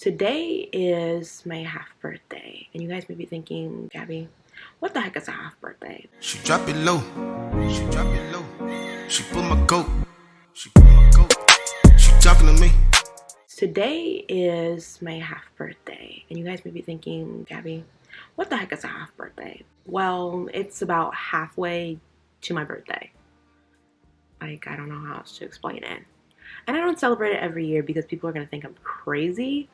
Today is my half birthday, and you guys may be thinking, Gabby, what the heck is a half birthday? She drop it low, she drop it low. She put my coat, she put my coat. She talking to me. Today is my half birthday, and you guys may be thinking, Gabby, what the heck is a half birthday? Well, it's about halfway to my birthday. I don't know how else to explain it. And I don't celebrate it every year because people are going to think I'm crazy.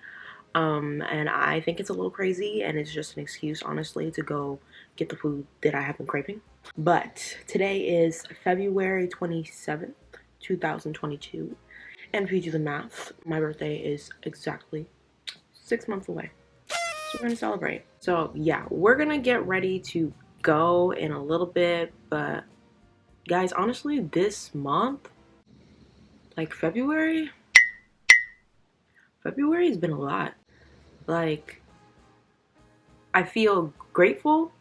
And I think it's a little crazy, and it's just an excuse, honestly, to go get the food that I have been craving. But today is February 27th, 2022. And if you do the math, my birthday is exactly 6 months away. So we're going to celebrate. So yeah, we're going to get ready to go in a little bit. But guys, honestly, this month, like February has been a lot. Like, I feel grateful,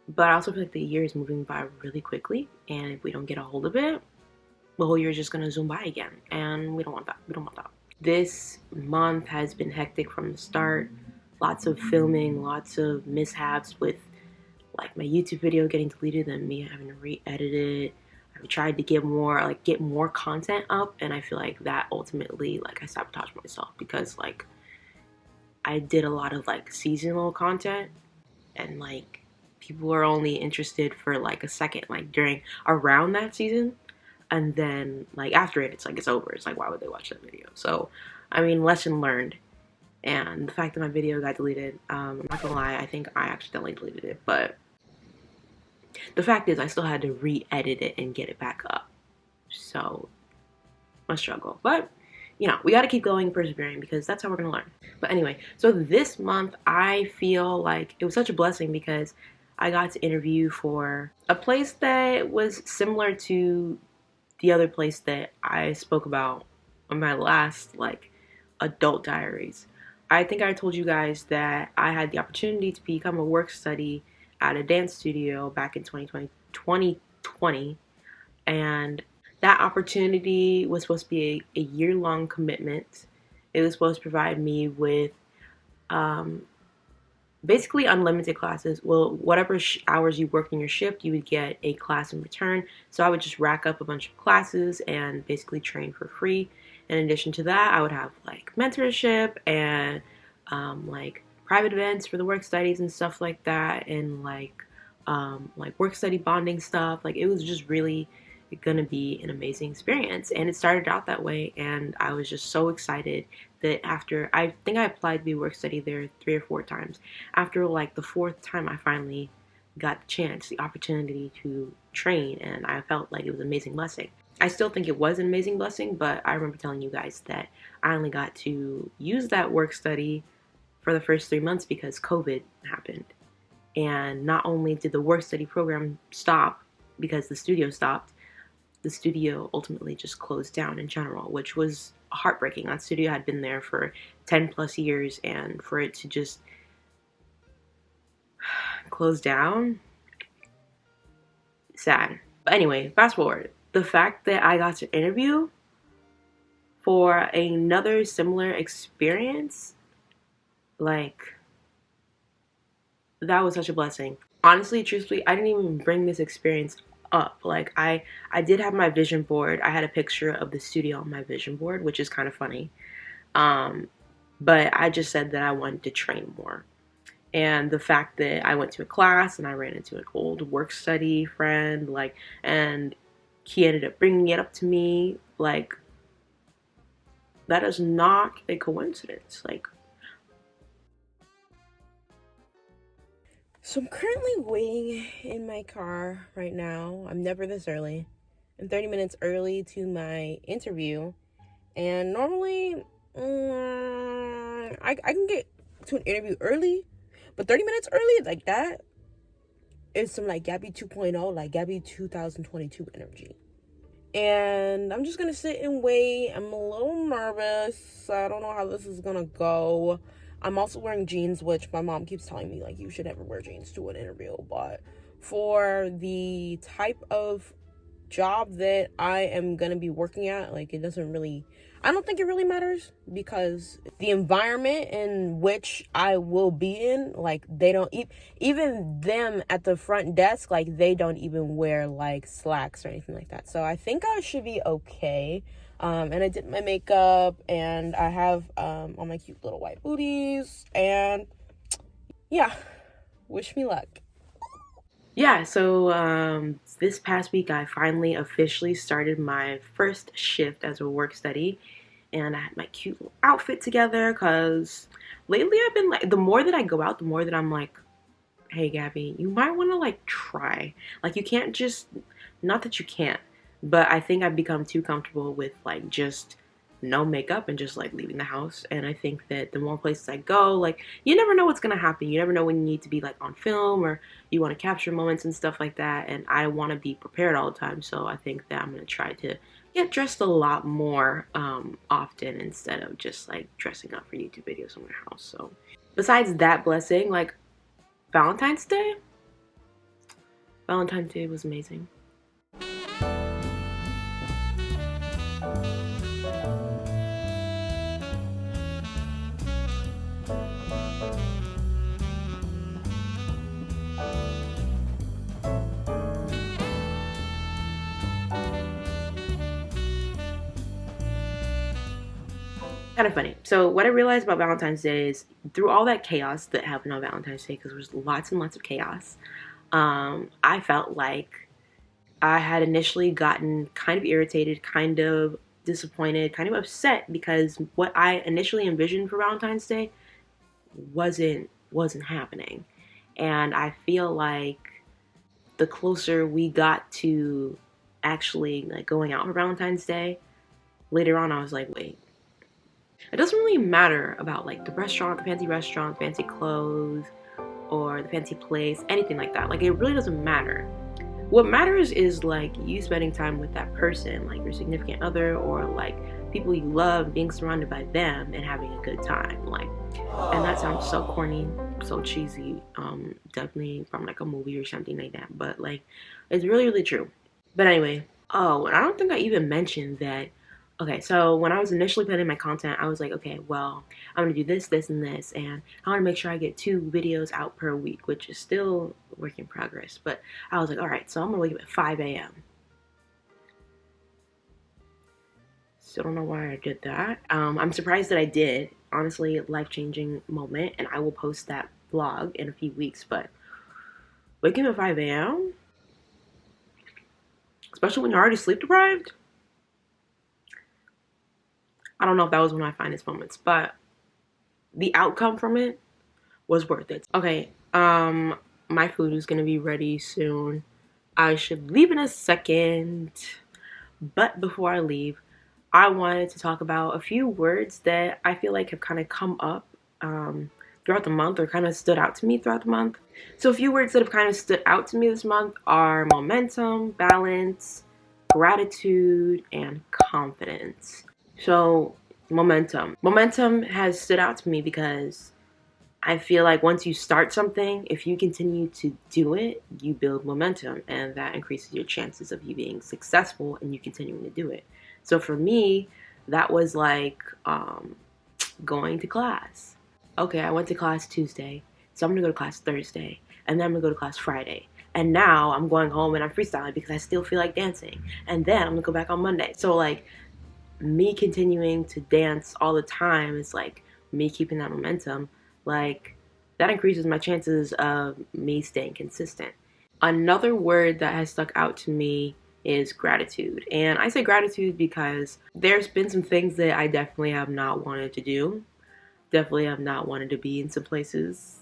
but I also feel like the year is moving by really quickly, and if we don't get a hold of it, the whole year is just gonna zoom by again, and we don't want that. We don't want that. This month has been hectic from the start. Lots of filming, lots of mishaps with like my YouTube video getting deleted and me having to re-edit it. I've tried to get more content up, and I feel like that ultimately, like, I sabotaged myself because like I did a lot of like seasonal content, and like people are only interested for like a second, like around that season, and then like after it, it's like it's over. It's like, why would they watch that video? So I mean, lesson learned. And the fact that my video got deleted, I'm not gonna lie, I think I accidentally deleted it, but the fact is I still had to re-edit it and get it back up. So a struggle, but you know, we got to keep going, persevering, because that's how we're gonna learn. But anyway, so this month I feel like it was such a blessing because I got to interview for a place that was similar to the other place that I spoke about on my last like Adult Diaries. I think I told you guys that I had the opportunity to become a work study at a dance studio back in 2020, and that opportunity was supposed to be a year-long commitment. It was supposed to provide me with basically unlimited classes. Well, whatever hours you worked in your shift, you would get a class in return. So I would just rack up a bunch of classes and basically train for free. In addition to that, I would have like mentorship and like private events for the work studies and stuff like that, and like work study bonding stuff. Like, it was just really gonna be an amazing experience, and it started out that way, and I was just so excited that after, I think I applied to be work study there 3 or 4 times. After like the 4th time, I finally got the chance, the opportunity to train, and I felt like it was an amazing blessing. I still think it was an amazing blessing, but I remember telling you guys that I only got to use that work study for the first 3 months because COVID happened. And not only did the work study program stop because the studio stopped, the studio ultimately just closed down in general, which was heartbreaking. That studio had been there for 10 plus years, and for it to just close down, sad. But anyway, fast forward. The fact that I got to interview for another similar experience, like, that was such a blessing. Honestly, truthfully, I didn't even bring this experience up. Like, I did have my vision board. I had a picture of the studio on my vision board, which is kind of funny. But I just said that I wanted to train more. And the fact that I went to a class and I ran into an old work study friend, like, and he ended up bringing it up to me, like, that is not a coincidence. Like, so I'm currently waiting in my car right now. I'm never this early. I'm 30 minutes early to my interview. And normally, I can get to an interview early, but 30 minutes early, like, that is some like Gabby 2.0, like Gabby 2022 energy. And I'm just gonna sit and wait. I'm a little nervous. I don't know how this is gonna go. I'm also wearing jeans, which my mom keeps telling me, like, you should never wear jeans to an interview. But for the type of job that I am gonna be working at, like, it doesn't really, I don't think it really matters, because the environment in which I will be in, like, they don't even them at the front desk, like, they don't even wear like slacks or anything like that. So I think I should be okay. And I did my makeup, and I have all my cute little white booties, and yeah, wish me luck. Yeah, so this past week I finally officially started my first shift as a work study, and I had my cute little outfit together because lately I've been like, the more that I go out, the more that I'm like, hey Gabby, you might want to like try. Like, you can't just, not that you can't, but I think I've become too comfortable with like just no makeup and just like leaving the house. And I think that the more places I go, like, you never know what's gonna happen. You never know when you need to be like on film, or you want to capture moments and stuff like that. And I want to be prepared all the time. So I think that I'm gonna try to get dressed a lot more often, instead of just like dressing up for YouTube videos in my house. So besides that blessing, like, Valentine's Day? Valentine's Day was amazing. Kind of funny. So what I realized about Valentine's Day is, through all that chaos that happened on Valentine's Day, because there was lots and lots of chaos, I felt like I had initially gotten kind of irritated, kind of disappointed, kind of upset, because what I initially envisioned for Valentine's Day wasn't happening. And I feel like the closer we got to actually like going out for Valentine's Day, later on I was like, wait, it doesn't really matter about like the restaurant, the fancy clothes, or the fancy place, anything like that. Like, it really doesn't matter. What matters is like you spending time with that person, like your significant other, or like people you love, being surrounded by them and having a good time. Like, and that sounds so corny, so cheesy, definitely from like a movie or something like that, but like, it's really, really true. But anyway, oh, and I don't think I even mentioned that. Okay, so when I was initially planning my content, I was like, okay, well, I'm gonna do this, this, and this, and I wanna make sure I get 2 videos out per week, which is still a work in progress. But I was like, all right, so I'm gonna wake up at 5 a.m. Still don't know why I did that. I'm surprised that I did. Honestly, life-changing moment, and I will post that vlog in a few weeks. But waking up at 5 a.m., especially when you're already sleep deprived, I don't know if that was one of my finest moments, but the outcome from it was worth it. Okay, my food is gonna be ready soon. I should leave in a second, but before I leave, I wanted to talk about a few words that I feel like have kind of come up throughout the month, or kind of stood out to me throughout the month. So a few words that have kind of stood out to me this month are momentum, balance, gratitude, and confidence. So momentum. Momentum has stood out to me because I feel like once you start something, if you continue to do it, you build momentum, and that increases your chances of you being successful and you continuing to do it. So for me, that was like going to class. Okay, I went to class Tuesday, so I'm gonna go to class Thursday, and then I'm gonna go to class Friday. And now I'm going home and I'm freestyling because I still feel like dancing. And then I'm gonna go back on Monday. So like, me continuing to dance all the time is like me keeping that momentum. Like, that increases my chances of me staying consistent. Another word that has stuck out to me is gratitude. And I say gratitude because there's been some things that I definitely have not wanted to do. Definitely have not wanted to be in some places.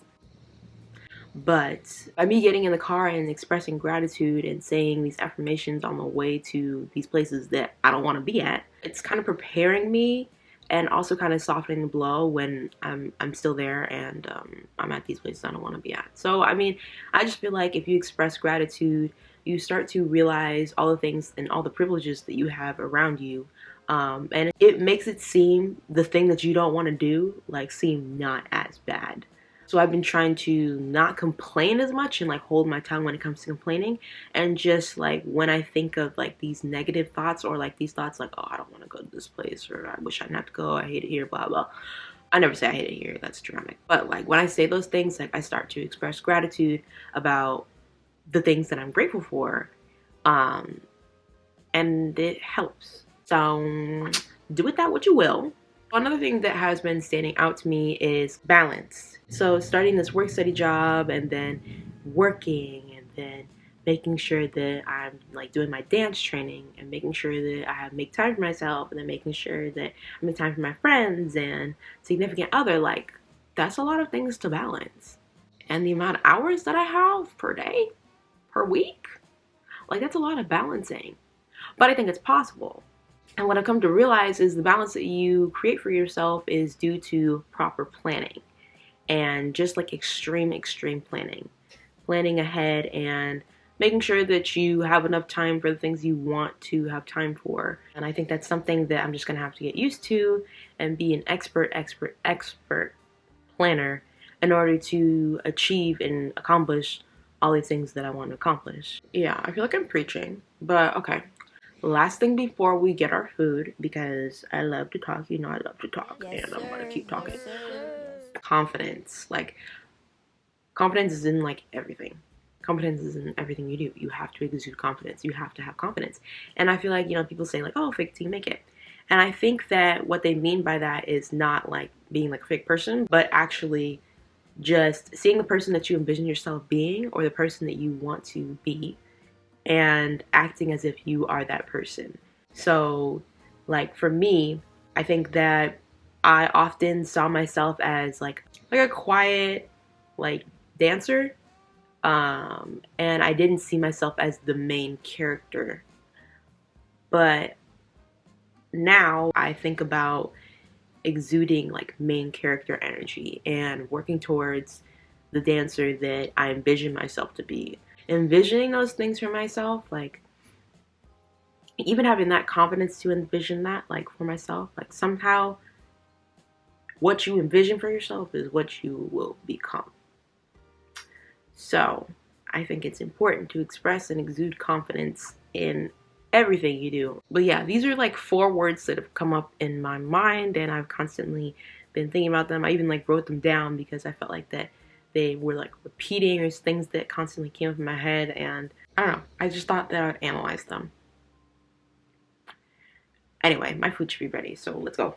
But by me getting in the car and expressing gratitude and saying these affirmations on the way to these places that I don't want to be at, it's kind of preparing me, and also kind of softening the blow when I'm still there, and I'm at these places I don't want to be at. So I mean, I just feel like if you express gratitude, you start to realize all the things and all the privileges that you have around you, and it makes it seem, the thing that you don't want to do, like, seem not as bad. So I've been trying to not complain as much and like hold my tongue when it comes to complaining, and just like when I think of like these negative thoughts, or like these thoughts like, oh, I don't want to go to this place, or I wish I didn't have to go, I hate it here, blah blah. I never say I hate it here, that's dramatic. But like when I say those things, like I start to express gratitude about the things that I'm grateful for. Um, and it helps. So do with that what you will. Another thing that has been standing out to me is balance. So starting this work study job, and then working, and then making sure that I'm like doing my dance training, and making sure that I make time for myself, and then making sure that I make time for my friends and significant other. Like, that's a lot of things to balance. And the amount of hours that I have per day, per week, like that's a lot of balancing. But I think it's possible. And what I've come to realize is the balance that you create for yourself is due to proper planning, and just like extreme planning. Planning ahead and making sure that you have enough time for the things you want to have time for. And I think that's something that I'm just gonna have to get used to and be an expert planner in order to achieve and accomplish all these things that I want to accomplish. Yeah, I feel like I'm preaching, but okay. Last thing before we get our food, because I love to talk, you know I love to talk, yes, and I'm gonna keep talking. Confidence. Like, confidence is in like everything. Confidence is in everything you do. You have to exude confidence. You have to have confidence. And I feel like, you know, people say like, oh, fake it till you make it. And I think that what they mean by that is not like being like a fake person, but actually just seeing the person that you envision yourself being, or the person that you want to be, and acting as if you are that person. So like for me, I think that I often saw myself as like a quiet like dancer, and I didn't see myself as the main character. But now I think about exuding like main character energy and working towards the dancer that I envision myself to be. Envisioning those things for myself, like even having that confidence to envision that like for myself, like somehow what you envision for yourself is what you will become. So I think it's important to express and exude confidence in everything you do. But yeah, these are like 4 words that have come up in my mind, and I've constantly been thinking about them. I even like wrote them down because I felt like that they were like repeating, or things that constantly came up in my head, and I don't know, I just thought that I would analyze them. Anyway, my food should be ready, so let's go.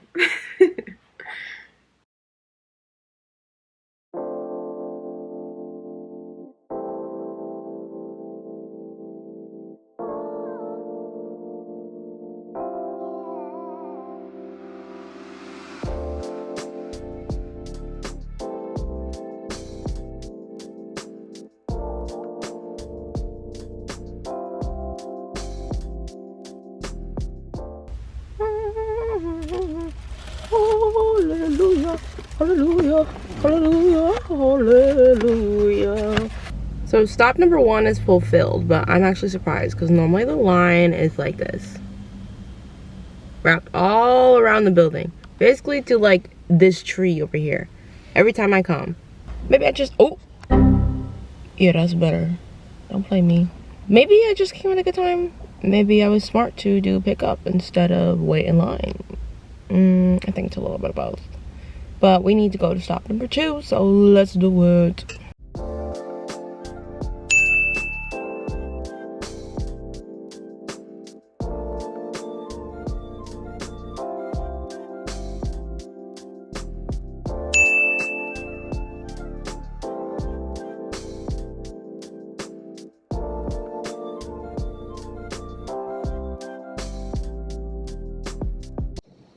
Hallelujah, hallelujah, hallelujah, hallelujah. So stop number 1 is fulfilled, but I'm actually surprised because normally the line is like this, wrapped all around the building, basically to like this tree over here. Every time I come, maybe I just, oh yeah, that's better. Don't play me. Maybe I just came at a good time. Maybe I was smart to do pickup instead of wait in line. I think it's a little bit of both. But we need to go to stop number 2, so let's do it.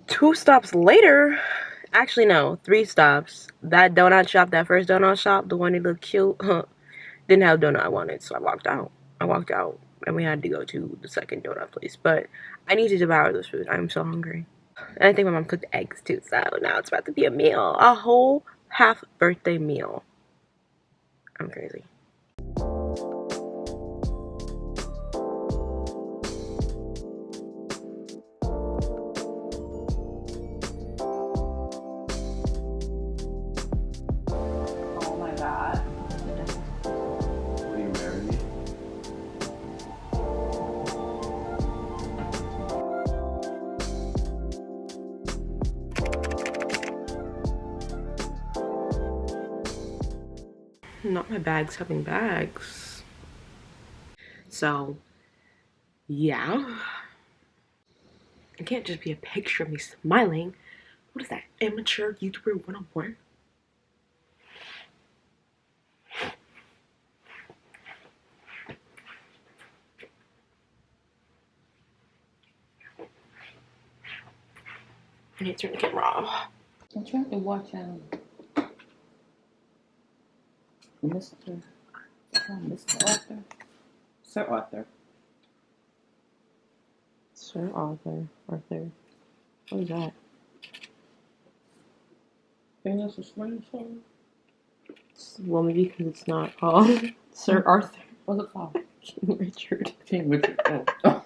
2 stops later, actually no, 3 stops. That donut shop, that first donut shop, the one that looked cute, didn't have the donut I wanted, so I walked out. And we had to go to the second donut place. But I need to devour this food. I'm so hungry. And I think my mom cooked eggs too, so now it's about to be a meal. A whole half birthday meal. I'm crazy. Not my bags having bags. So, yeah. It can't just be a picture of me smiling. What is that? Amateur YouTuber 101? I need to turn the camera off. I tried to watch Mr. Arthur. Sir Arthur. Sir Arthur. What is that? Think that's a Spanish song? Well, maybe because it's not called Sir Arthur. What's it called? King Richard. King Richard. Oh.